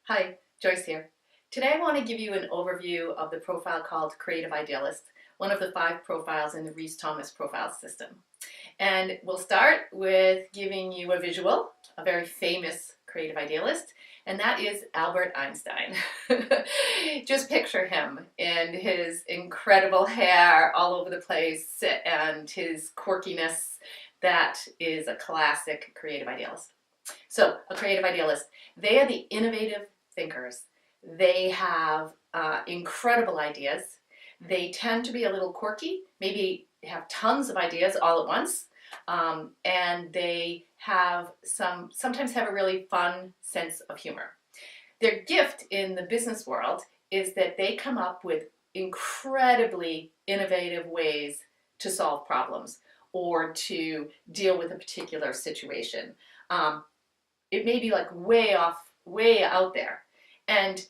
Hi, Joyce here. Today I want to give you an overview of the profile called Creative Idealist, one of the 5 profiles in the Rees-Thomas profile system. And we'll start with giving you a visual, a very famous creative idealist, and that is Albert Einstein. Just picture him in his incredible hair all over the place and his quirkiness. That is a classic creative idealist. So, a creative idealist, they are the innovative thinkers. They have incredible ideas. They tend to be a little quirky, maybe have tons of ideas all at once, and they have sometimes have a really fun sense of humor. Their gift in the business world is that they come up with incredibly innovative ways to solve problems or to deal with a particular situation. It may be like way out there. And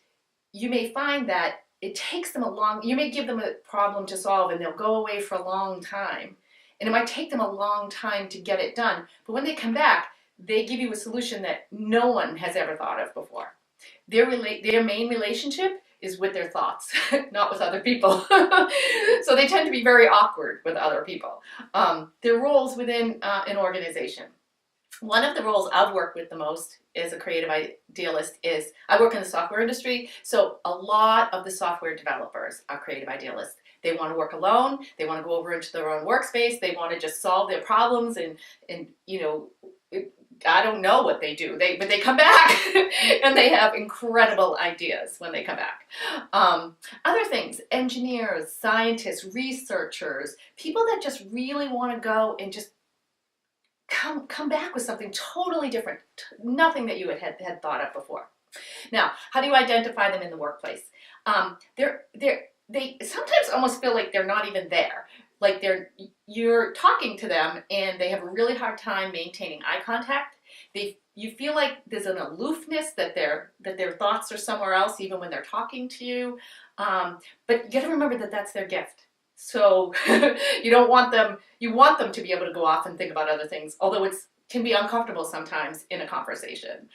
you may find that it takes them you may give them a problem to solve and they'll go away for a long time. And it might take them a long time to get it done. But when they come back, they give you a solution that no one has ever thought of before. Their main relationship is with their thoughts, not with other people. So they tend to be very awkward with other people. Their roles within an organization. One of the roles I've worked with the most as a creative idealist is, I work in the software industry, so a lot of the software developers are creative idealists. They want to work alone, they want to go over into their own workspace, they want to just solve their problems and you know, I don't know what they do, but they come back and they have incredible ideas when they come back. Other things, engineers, scientists, researchers, people that just really want to go and just come back with something totally different, nothing that you had thought of before. Now, how do you identify them in the workplace? They sometimes almost feel like they're not even there. Like you're talking to them and they have a really hard time maintaining eye contact. You feel like there's an aloofness, that their thoughts are somewhere else even when they're talking to you. But you got to remember that that's their gift. So you want them to be able to go off and think about other things, although it can be uncomfortable sometimes in a conversation.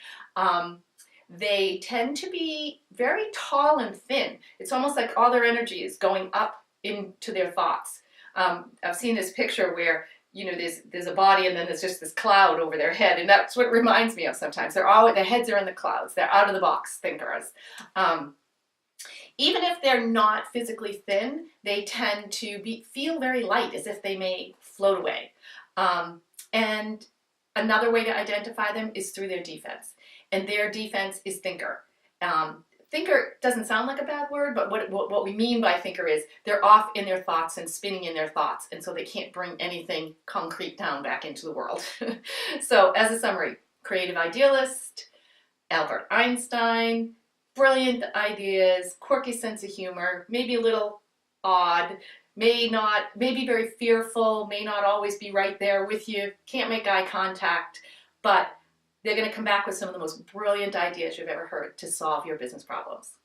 They tend to be very tall and thin. It's almost like all their energy is going up into their thoughts. I've seen this picture where there's a body and then there's just this cloud over their head, and that's what it reminds me of sometimes. Their heads are in the clouds. They're out of the box thinkers. Even if they're not physically thin, they tend to feel very light, as if they may float away. And another way to identify them is through their defense. And their defense is thinker. Thinker doesn't sound like a bad word, but what we mean by thinker is they're off in their thoughts and spinning in their thoughts, and so they can't bring anything concrete down back into the world. So as a summary, creative idealist, Albert Einstein, brilliant ideas, quirky sense of humor, maybe a little odd, may be very fearful, may not always be right there with you, can't make eye contact, but they're going to come back with some of the most brilliant ideas you've ever heard to solve your business problems.